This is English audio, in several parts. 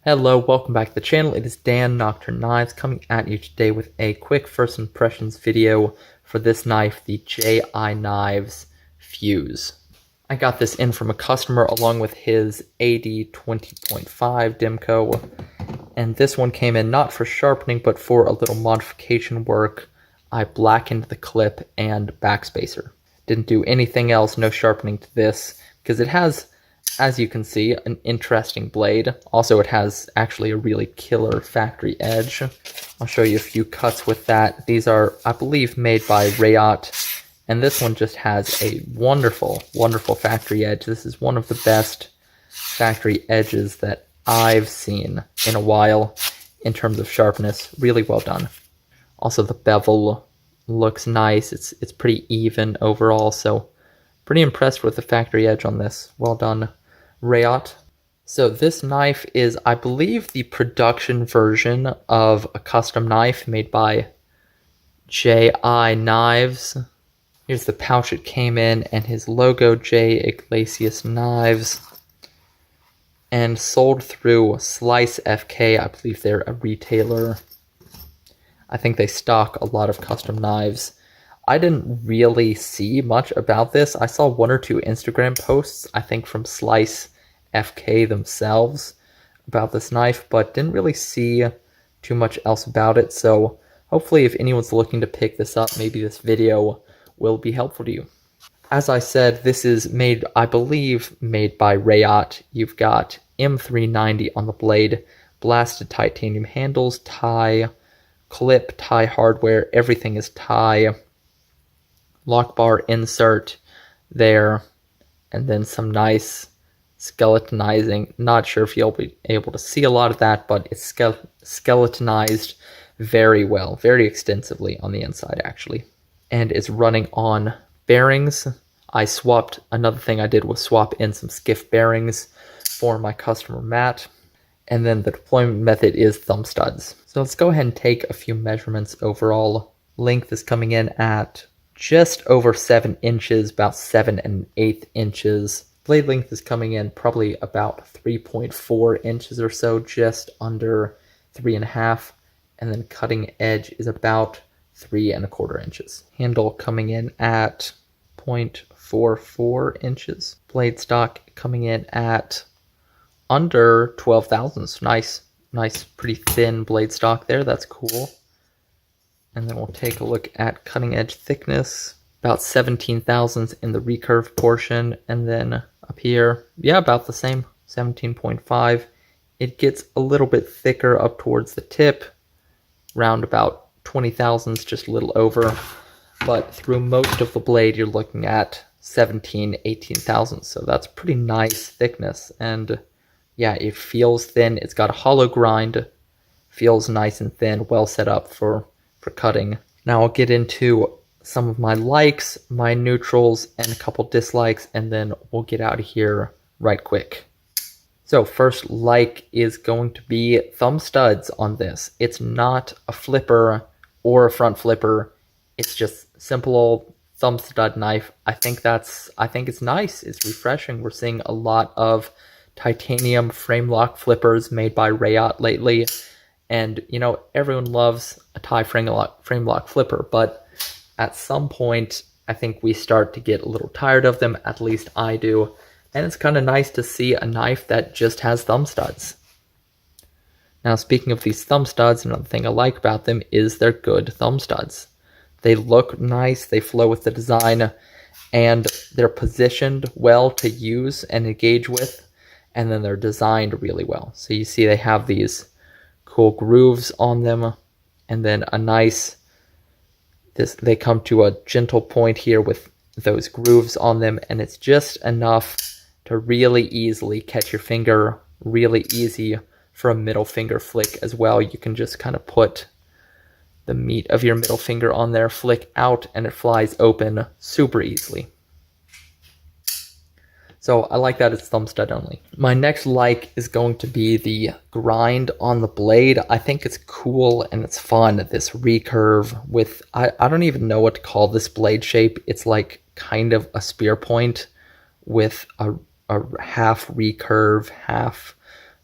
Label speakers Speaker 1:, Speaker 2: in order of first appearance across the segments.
Speaker 1: Hello, welcome back to the channel. It is Dan Nocturne Knives coming at you today with a quick first impressions video for this knife, the JI Knives Fuse. I got this in from a customer along with his AD 20.5 Dimco, and this one came in not for sharpening but for a little modification work. I blackened the clip and backspacer. Didn't do anything else, no sharpening to this, because it has, as you can see, an interesting blade. Also, it has actually a really killer factory edge. I'll show you a few cuts with that. These are, I believe, made by Rayot, and this one just has a wonderful, wonderful factory edge. This is one of the best factory edges that I've seen in a while in terms of sharpness. Really well done. Also, the bevel looks nice. It's pretty even overall, so pretty impressed with the factory edge on this. Well done, Rayot. So this knife is, I believe, the production version of a custom knife made by JI Knives. Here's the pouch it came in, and his logo, J Iglesias Knives, and sold through Slice FK. I believe they're a retailer. I think they stock a lot of custom knives. I didn't really see much about this. I saw one or two Instagram posts, I think from Slice FK themselves, about this knife, but didn't really see too much else about it. So hopefully if anyone's looking to pick this up, maybe this video will be helpful to you. As I said, this is made, I believe, made by Rayot. You've got M390 on the blade, blasted titanium handles, tie, clip, tie hardware, everything is tie. Lock bar insert there, and then some nice skeletonizing. Not sure if you'll be able to see a lot of that, but it's skeletonized very well, very extensively on the inside actually, and is running on bearings. I swapped, another thing I did was swap in some skiff bearings for my customer Matt, and then the deployment method is thumb studs. So let's go ahead and take a few measurements overall. Length is coming in at just over 7 inches, about 7 1/8 inches. Blade length is coming in probably about 3.4 inches or so, just under 3.5. And then cutting edge is about 3.25 inches. Handle coming in at 0.44 inches. Blade stock coming in at under 12 thousandths. Nice, pretty thin blade stock there. That's cool. And then we'll take a look at cutting edge thickness, about 17 thousandths in the recurve portion, and then up here, yeah, about the same, 17.5. It gets a little bit thicker up towards the tip, round about 20 thousandths, just a little over, but through most of the blade, you're looking at 17, 18 thousandths, so that's pretty nice thickness, and yeah, it feels thin. It's got a hollow grind, feels nice and thin, well set up for cutting. Now I'll get into some of my likes, my neutrals, and a couple dislikes, and then we'll get out of here right quick. So first like is going to be thumb studs on this. It's not a flipper or a front flipper. It's just simple old thumb stud knife. I think it's nice. It's refreshing. We're seeing a lot of titanium frame lock flippers made by Rayot lately. And, you know, everyone loves a tie frame lock flipper, but at some point, I think we start to get a little tired of them, at least I do, and it's kind of nice to see a knife that just has thumb studs. Now, speaking of these thumb studs, another thing I like about them is they're good thumb studs. They look nice, they flow with the design, and they're positioned well to use and engage with, and then they're designed really well. So you see they have these cool grooves on them, and then a nice, they come to a gentle point here with those grooves on them, and it's just enough to really easily catch your finger, really easy for a middle finger flick as well. You can just kind of put the meat of your middle finger on there, flick out, and it flies open super easily. So I like that it's thumb stud only. My next like is going to be the grind on the blade. I think it's cool and it's fun, this recurve with, I don't even know what to call this blade shape. It's like kind of a spear point with a half recurve, half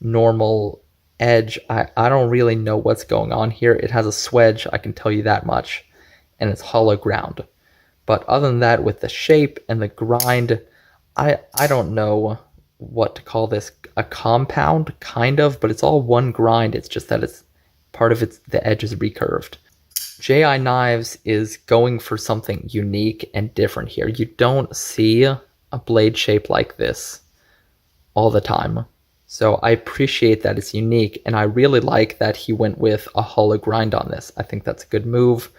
Speaker 1: normal edge, I don't really know what's going on here. It has a swedge, I can tell you that much, and it's hollow ground. But other than that, with the shape and the grind, I don't know what to call this. A compound, kind of, but it's all one grind. It's just that it's part of the edge is recurved. JI Knives is going for something unique and different here. You don't see a blade shape like this all the time. So I appreciate that it's unique, and I really like that he went with a hollow grind on this. I think that's a good move,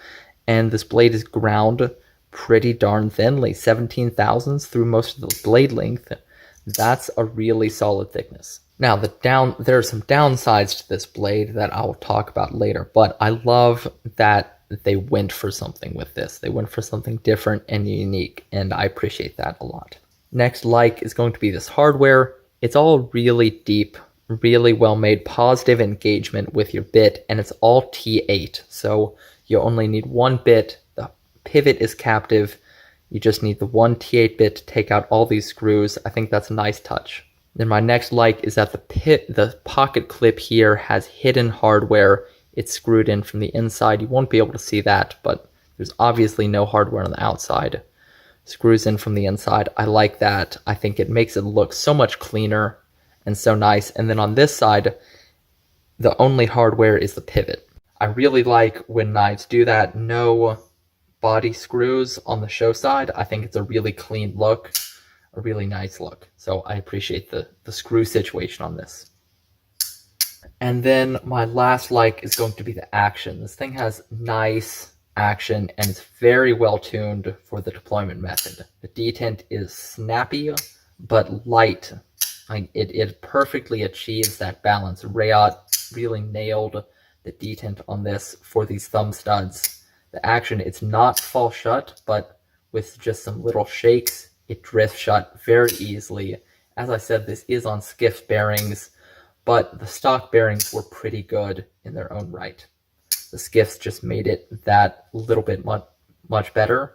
Speaker 1: and this blade is ground pretty darn thinly, 17 thousandths through most of the blade length. That's a really solid thickness. Now, there are some downsides to this blade that I will talk about later, but I love that they went for something with this. They went for something different and unique, and I appreciate that a lot. Next is going to be this hardware. It's all really deep, really well made, positive engagement with your bit, and it's all T8. So you only need one bit. The pivot is captive. You just need the one T8 bit to take out all these screws. I think that's a nice touch. Then my next is that the pocket clip here has hidden hardware. It's screwed in from the inside. You won't be able to see that, but there's obviously no hardware on the outside. Screws in from the inside. I like that. I think it makes it look so much cleaner and so nice. And then on this side, the only hardware is the pivot. I really like when knives do that. No body screws on the show side. I think it's a really clean look, a really nice look. So I appreciate the screw situation on this. And then my last is going to be the action. This thing has nice action, and it's very well tuned for the deployment method. The detent is snappy but light. It perfectly achieves that balance. Rayot really nailed the detent on this for these thumb studs. The action, it's not fall shut, but with just some little shakes, it drifts shut very easily. As I said, this is on skiff bearings, but the stock bearings were pretty good in their own right. The skiffs just made it that little bit much better.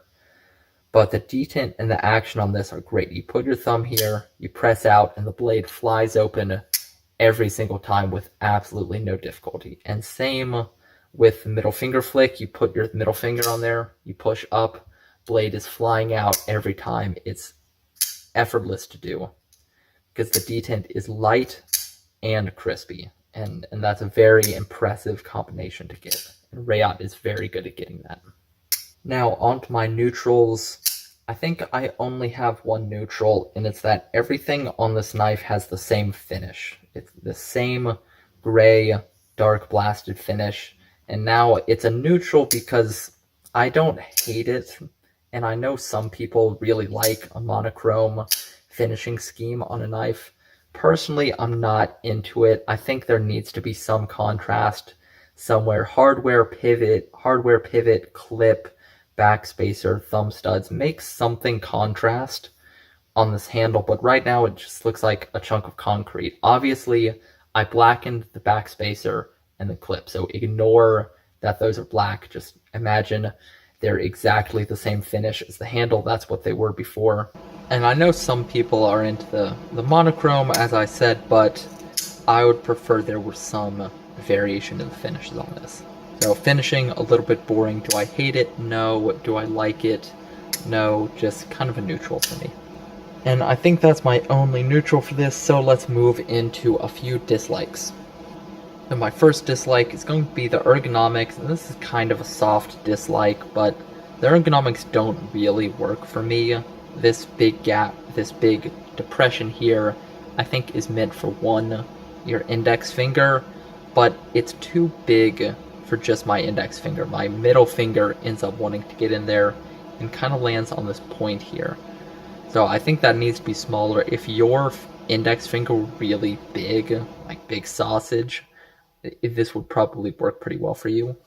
Speaker 1: But the detent and the action on this are great. You put your thumb here, you press out, and the blade flies open every single time with absolutely no difficulty. And same with the middle finger flick. You put your middle finger on there, you push up, blade is flying out every time. It's effortless to do because the detent is light and crispy. And that's a very impressive combination to get. And Rayot is very good at getting that. Now, onto my neutrals. I think I only have one neutral, and it's that everything on this knife has the same finish. It's the same gray, dark blasted finish. And now it's a neutral because I don't hate it, and I know some people really like a monochrome finishing scheme on a knife. Personally, I'm not into it. I think there needs to be some contrast somewhere. Hardware pivot, clip, backspacer, thumb studs. Make something contrast on this handle, but right now it just looks like a chunk of concrete. Obviously, I blackened the backspacer and the clip, so ignore that those are black. Just imagine they're exactly the same finish as the handle. That's what they were before. And I know some people are into the monochrome, as I said, but I would prefer there were some variation in the finishes on this. So finishing, a little bit boring. Do I hate it? No. Do I like it? No. Just kind of a neutral for me. And I think that's my only neutral for this, so let's move into a few dislikes. And my first dislike is going to be the ergonomics, and this is kind of a soft dislike, but the ergonomics don't really work for me. This big gap, this big depression here, I think is meant for your index finger, but it's too big for just my index finger. My middle finger ends up wanting to get in there and kind of lands on this point here. So I think that needs to be smaller. If your index finger were really big, like big sausage, this would probably work pretty well for you.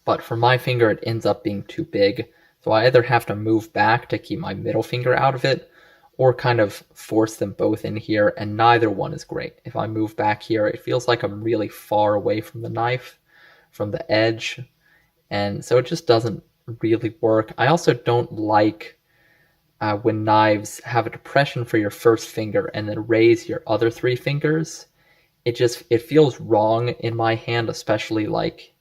Speaker 1: But for my finger, it ends up being too big. So I either have to move back to keep my middle finger out of it, or kind of force them both in here, and neither one is great. If I move back here, it feels like I'm really far away from the knife, from the edge, and so it just doesn't really work. I also don't like when knives have a depression for your first finger and then raise your other three fingers. it feels wrong in my hand, especially like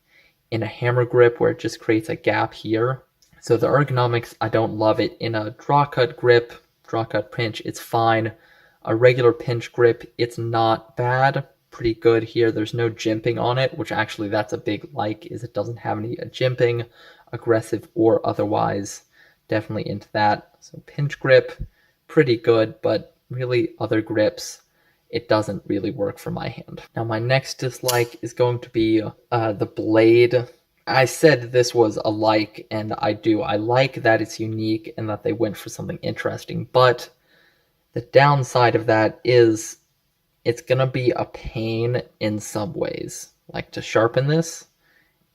Speaker 1: in a hammer grip where it just creates a gap here. So the ergonomics, I don't love it. In a draw cut grip, draw cut pinch, it's fine. A regular pinch grip, it's not bad. Pretty good here. There's no jimping on it, which actually that's a big like, is it doesn't have any jimping, aggressive or otherwise. Definitely into that. So pinch grip, pretty good, but really other grips, it doesn't really work for my hand. Now my next dislike is going to be the blade. I said this was a like, and I do. I like that it's unique and that they went for something interesting, but the downside of that is it's going to be a pain in some ways. Like to sharpen this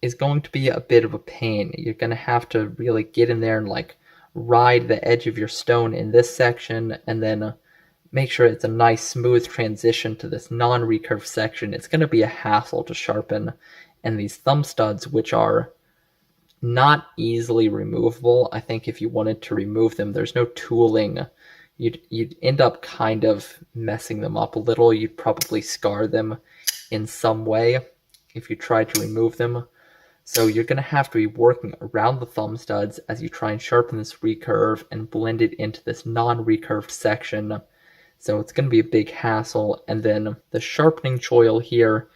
Speaker 1: is going to be a bit of a pain. You're going to have to really get in there and like ride the edge of your stone in this section and then make sure it's a nice smooth transition to this non-recurve section. It's going to be a hassle to sharpen. And these thumb studs, which are not easily removable, I think if you wanted to remove them, there's no tooling. You'd end up kind of messing them up a little. You'd probably scar them in some way if you tried to remove them. So you're going to have to be working around the thumb studs as you try and sharpen this recurve and blend it into this non-recurved section. So it's going to be a big hassle. And then the sharpening choil here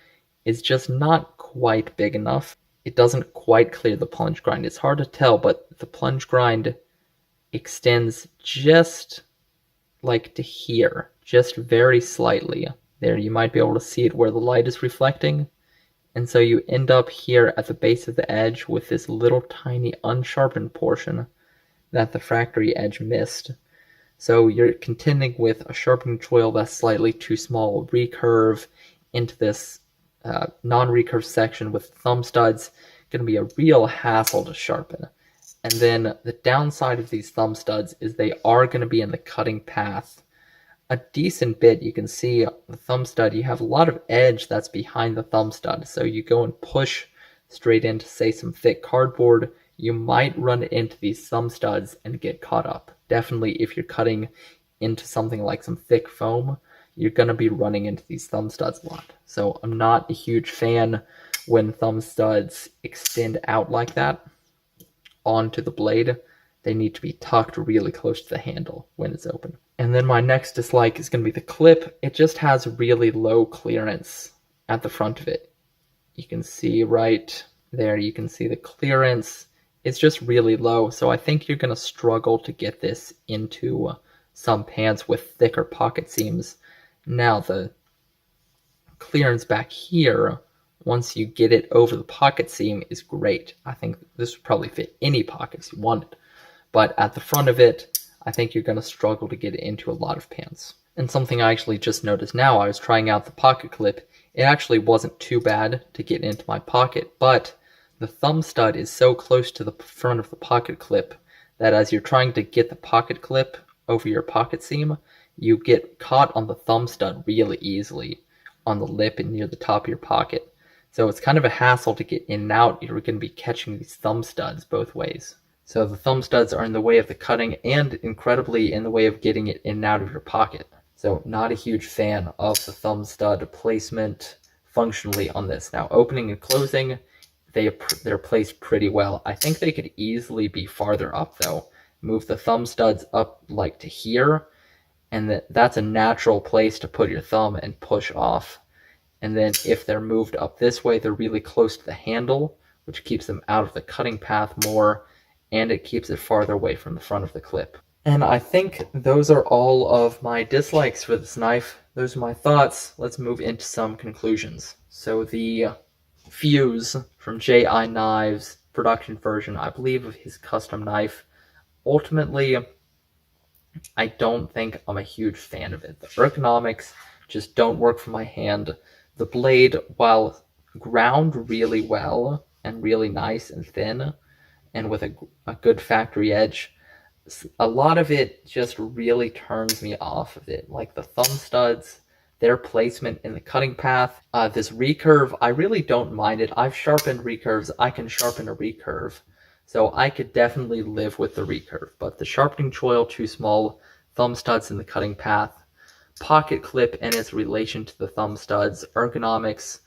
Speaker 1: is just not quite big enough. It doesn't quite clear the plunge grind. It's hard to tell, but the plunge grind extends just like to here, just very slightly. There, you might be able to see it where the light is reflecting. And so you end up here at the base of the edge with this little tiny unsharpened portion that the factory edge missed. So you're contending with a sharpening choil that's slightly too small, recurve into this non-recurve section with thumb studs. Going to be a real hassle to sharpen. And then the downside of these thumb studs is they are going to be in the cutting path a decent bit. You can see the thumb stud, you have a lot of edge that's behind the thumb stud. So you go and push straight into, say, some thick cardboard, you might run into these thumb studs and get caught up. Definitely if you're cutting into something like some thick foam, you're going to be running into these thumb studs a lot. So I'm not a huge fan when thumb studs extend out like that onto the blade. They need to be tucked really close to the handle when it's open. And then my next dislike is going to be the clip. It just has really low clearance at the front of it. You can see right there, you can see the clearance. It's just really low. So I think you're going to struggle to get this into some pants with thicker pocket seams. Now the clearance back here, once you get it over the pocket seam, is great. I think this would probably fit any pockets you wanted. But at the front of it, I think you're going to struggle to get it into a lot of pants. And something I actually just noticed now, I was trying out the pocket clip. It actually wasn't too bad to get into my pocket, but the thumb stud is so close to the front of the pocket clip that as you're trying to get the pocket clip over your pocket seam, you get caught on the thumb stud really easily on the lip and near the top of your pocket. So it's kind of a hassle to get in and out. You're going to be catching these thumb studs both ways. So the thumb studs are in the way of the cutting and incredibly in the way of getting it in and out of your pocket. So not a huge fan of the thumb stud placement functionally on this. Now opening and closing, they're placed pretty well. I think they could easily be farther up though. Move the thumb studs up like to here, and that's a natural place to put your thumb and push off. And then if they're moved up this way, they're really close to the handle, which keeps them out of the cutting path more, and it keeps it farther away from the front of the clip. And I think those are all of my dislikes for this knife. Those are my thoughts. Let's move into some conclusions. So the Fuse from J.I. Knives production version, I believe, of his custom knife, ultimately, I don't think I'm a huge fan of it. The ergonomics just don't work for my hand. The blade, while ground really well and really nice and thin, and with a good factory edge, a lot of it just really turns me off of it. Like the thumb studs, their placement in the cutting path. This recurve, I really don't mind it. I've sharpened recurves. I can sharpen a recurve. So I could definitely live with the recurve. But the sharpening choil, too small, thumb studs in the cutting path. pocket clip and its relation to the thumb studs, ergonomics,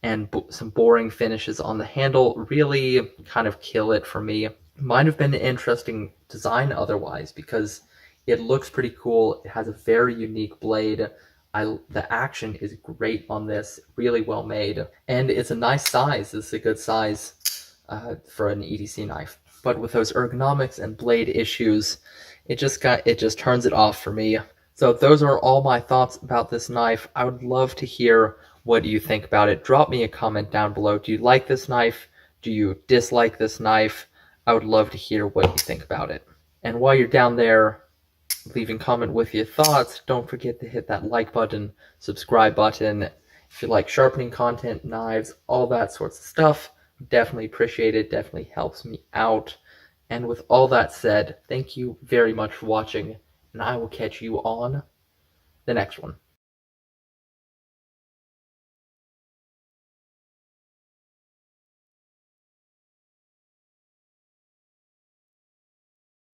Speaker 1: and some boring finishes on the handle really kind of kill it for me. Might have been an interesting design otherwise, because it looks pretty cool. It has a very unique blade. The action is great on this, really well made, and it's a nice size. It's a good size for an EDC knife. But with those ergonomics and blade issues, it just turns it off for me. So those are all my thoughts about this knife. I would love to hear what you think about it. Drop me a comment down below. Do you like this knife? Do you dislike this knife? I would love to hear what you think about it. And while you're down there leaving comment with your thoughts, don't forget to hit that like button, subscribe button. If you like sharpening content, knives, all that sorts of stuff, definitely appreciate it. Definitely helps me out. And with all that said, thank you very much for watching, and I will catch you on the next one.